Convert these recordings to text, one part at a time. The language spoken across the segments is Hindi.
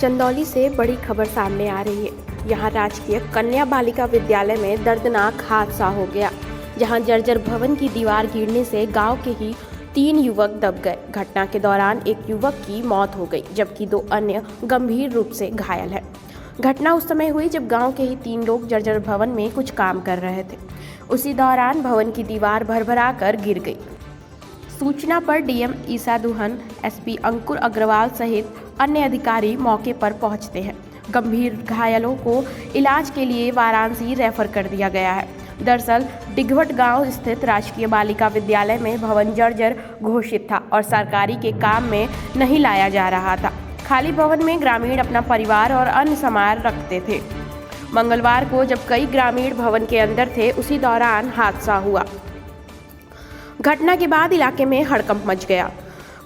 चंदौली से बड़ी खबर सामने आ रही है। यहाँ राजकीय कन्या बालिका विद्यालय में दर्दनाक हादसा हो गया, जहाँ जर्जर भवन की दीवार गिरने से गांव के ही 3 युवक दब गए। घटना के दौरान एक युवक की मौत हो गई, जबकि 2 अन्य गंभीर रूप से घायल हैं। घटना उस समय हुई जब गांव के ही 3 लोग जर्जर भवन में कुछ काम कर रहे थे। उसी दौरान भवन की दीवार भरभरा कर गिर गई। सूचना पर डीएम ईसा दुहन, एसपी अंकुर अग्रवाल सहित अन्य अधिकारी मौके पर पहुंचते हैं। गंभीर घायलों को इलाज के लिए वाराणसी रेफर कर दिया गया है। दरअसल डिघवट गांव स्थित राजकीय बालिका विद्यालय में भवन जर्जर घोषित था और सरकारी के काम में नहीं लाया जा रहा था। खाली भवन में ग्रामीण अपना परिवार और अन्य सामान रखते थे। मंगलवार को जब कई ग्रामीण भवन के अंदर थे, उसी दौरान हादसा हुआ। घटना के बाद इलाके में हड़कंप मच गया।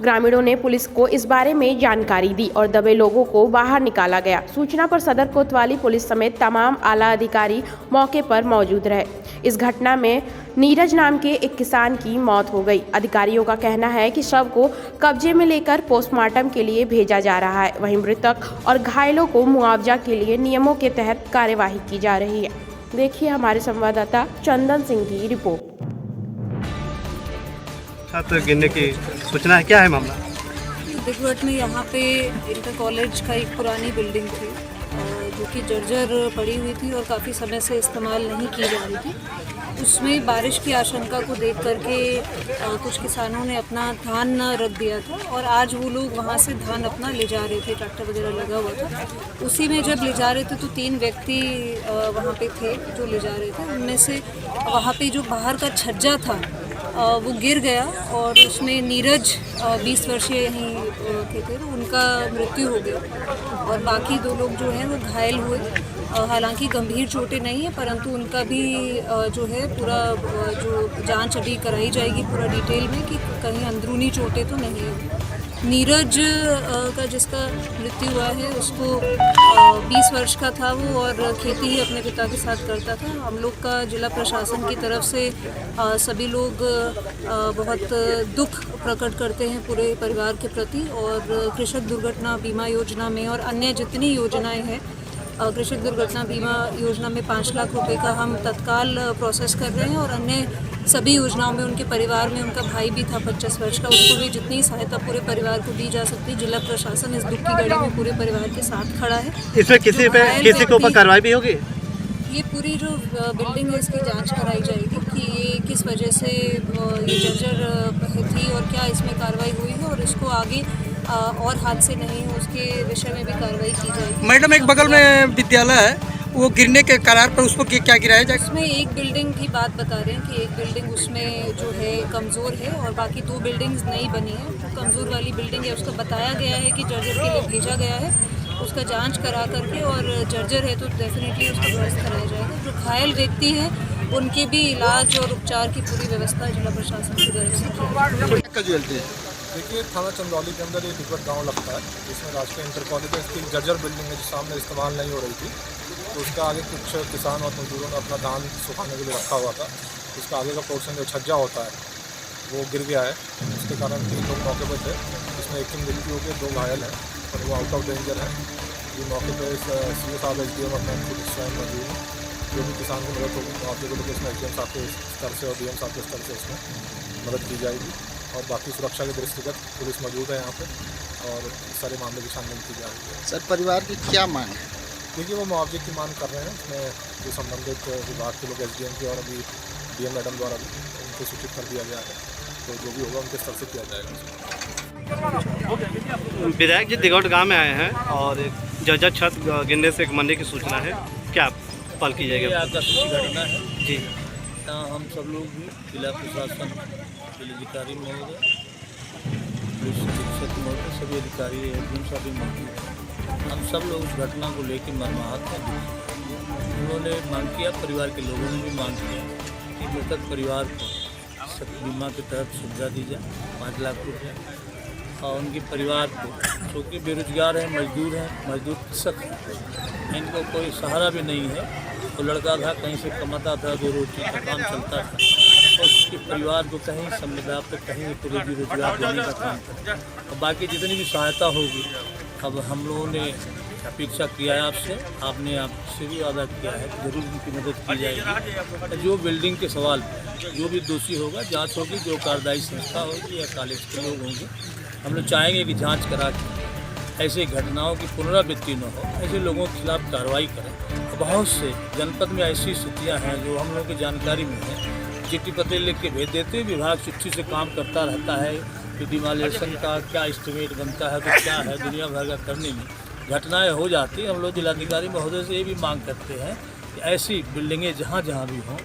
ग्रामीणों ने पुलिस को इस बारे में जानकारी दी और दबे लोगों को बाहर निकाला गया। सूचना पर सदर कोतवाली पुलिस समेत तमाम आला अधिकारी मौके पर मौजूद रहे। इस घटना में नीरज नाम के एक किसान की मौत हो गई। अधिकारियों का कहना है कि शव को कब्जे में लेकर पोस्टमार्टम के लिए भेजा जा रहा है। वहीं मृतक और घायलों को मुआवजा के लिए नियमों के तहत कार्यवाही की जा रही है। देखिए हमारे संवाददाता चंदन सिंह की रिपोर्ट। छात्र गिरने की सूचना है, क्या है मामला? डिघवट में यहाँ पे इंटर कॉलेज का एक पुरानी बिल्डिंग थी जो कि जर्जर पड़ी हुई थी और काफ़ी समय से इस्तेमाल नहीं की जा रही थी। उसमें बारिश की आशंका को देख करके कुछ किसानों ने अपना धान रख दिया था और आज वो लोग वहाँ से धान अपना ले जा रहे थे। ट्रैक्टर वगैरह लगा हुआ था। उसी में जब ले जा रहे थे तो 3 व्यक्ति वहाँ पे थे जो ले जा रहे थे। उनमें से वहाँ पे जो बाहर का छज्जा था वो गिर गया और उसमें नीरज 20 वर्षीय यहीं के थे, तो उनका मृत्यु हो गया और बाकी 2 लोग जो हैं वो घायल हुए। हालांकि गंभीर चोटें नहीं है, परंतु उनका भी जो है पूरा जो जांच अभी कराई जाएगी पूरा डिटेल में कि कहीं अंदरूनी चोटें तो नहीं है। नीरज का जिसका मृत्यु हुआ है उसको 20 वर्ष का था वो और खेती ही अपने पिता के साथ करता था। हम लोग का जिला प्रशासन की तरफ से सभी लोग बहुत दुख प्रकट करते हैं पूरे परिवार के प्रति और कृषक दुर्घटना बीमा योजना में और अन्य जितनी योजनाएं हैं, कृषक दुर्घटना बीमा योजना में 5 लाख रुपए का हम तत्काल प्रोसेस कर रहे हैं और अन्य सभी योजनाओं में उनके परिवार में उनका भाई भी था 25 वर्ष का, उसको भी जितनी सहायता पूरे परिवार को दी जा सकती है। जिला प्रशासन इस दुख की घड़ी में पूरे परिवार के साथ खड़ा है। इसमें किसी के ऊपर कार्रवाई भी होगी? ये पूरी जो बिल्डिंग है इसकी जांच कराई जाएगी कि ये किस वजह से ये जर्जर थी और क्या इसमें कार्रवाई हुई है और इसको आगे और हादसे नहीं हो उसके विषय में भी कार्रवाई की जाएगी। मैडम, एक बगल में विद्यालय है, वो गिरने के करार पर उसको क्या गिराया जाए? उसमें एक बिल्डिंग की बात बता रहे हैं कि एक बिल्डिंग उसमें जो है कमज़ोर है और बाकी 2 बिल्डिंग्स नई बनी है। तो कमज़ोर वाली बिल्डिंग है उसका बताया गया है कि जर्जर के लिए भेजा गया है, उसका जांच करा करके और जर्जर है तो डेफिनेटली उसका व्यवस्था कराया जाएगा। जो घायल व्यक्ति हैं उनके भी इलाज और उपचार की पूरी व्यवस्था जिला प्रशासन की तरफ से की है। देखिए, थाना चंदौली के अंदर एक डिघवट गाँव लगता है जिसमें राजकीय इंटर कॉलेज है। इसकी जर्जर बिल्डिंग है जो सामने इस्तेमाल नहीं हो रही थी, तो उसका आगे कुछ किसान और मजदूरों ने अपना धान सुखाने के लिए रखा हुआ था। उसका आगे का पोर्शन जो छज्जा होता है वो गिर गया है, उसके कारण 3 लोग मौके पर थे, जिसमें एक की मृत्यु हो गई, 2 घायल हैं और वो आउट ऑफ डेंजर है। ये मौके पर सीओ साहब SDM अपना खुद स्वयं मौजूद है। जो भी किसान की मदद होगी मुआवजे को लेकर इसमें SDM साहब के स्तर से और DM साहब के स्तर से इसमें मदद की जाएगी और बाकी सुरक्षा के दृष्टिगत पुलिस मौजूद है यहाँ पे और सारे मामले की छानबीन की जा रही है। सर, परिवार की क्या मांग है? देखिए, वो मुआवजे की मांग कर रहे हैं। उसमें जो संबंधित विभाग के लोग SDM के और अभी DM मैडम द्वारा भी उनको सूचित कर दिया गया है, तो जो भी होगा उनके स्तर से किया जाएगा। विधायक जी डिघवट गाँव में आए हैं और जर्जर छत गिरने से एक मरने की सूचना है, क्या पल की जाएगी? आकस्मिक घटना है जी। हम सब लोग भी जिला प्रशासन, जिलाधिकारी महोदय, पुलिस अधीक्षक महोदय, सभी अधिकारी SDM सभी मौजूद। हम सब लोग उस घटना को लेकर मर्माहत हैं। उन्होंने मांग किया, परिवार के लोगों ने भी मांग किया कि मृतक परिवार को बीमा के तहत सुविधा दी जाए 5 लाख रुपये और उनके परिवार को, क्योंकि बेरोजगार हैं, मजदूर कृषक हैं, इनको कोई सहारा भी नहीं है। वो लड़का था कहीं से कमाता था, 2 रोटी का काम चलता था और उसके परिवार को कहीं समझदार पे कहीं रोजगार देने का काम करता। और बाकी जितनी भी सहायता होगी अब हम लोगों ने अपेक्षा किया है आपसे, आपने आपसे भी वादा किया है कि जरूर उनकी मदद की जाएगी। जो बिल्डिंग के सवाल पे जो भी दोषी होगा जांच होगी, जो कार्यदायी संस्था होगी या कॉलेज के लोग होंगे, हम लोग चाहेंगे कि जांच करा के ऐसे घटनाओं की पुनरावृत्ति न हो, ऐसे लोगों के खिलाफ कार्रवाई करें। बहुत से जनपद में ऐसी स्थितियाँ हैं जो हम लोगों की जानकारी में है, चिट्ठी पते लिख के भेज देते, विभाग चिट्ठी से काम करता रहता है कि डिमोलिशन का क्या एस्टिमेट बनता है, तो क्या है, दुनिया भर का करने में घटनाएं हो जाती हैं। हम लोग जिलाधिकारी महोदय से ये भी मांग करते हैं कि ऐसी बिल्डिंगें जहाँ जहाँ भी हों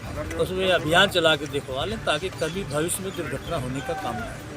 उसमें अभियान चला के दिखवा लें, ताकि कभी भविष्य में दुर्घटना होने का काम न हो।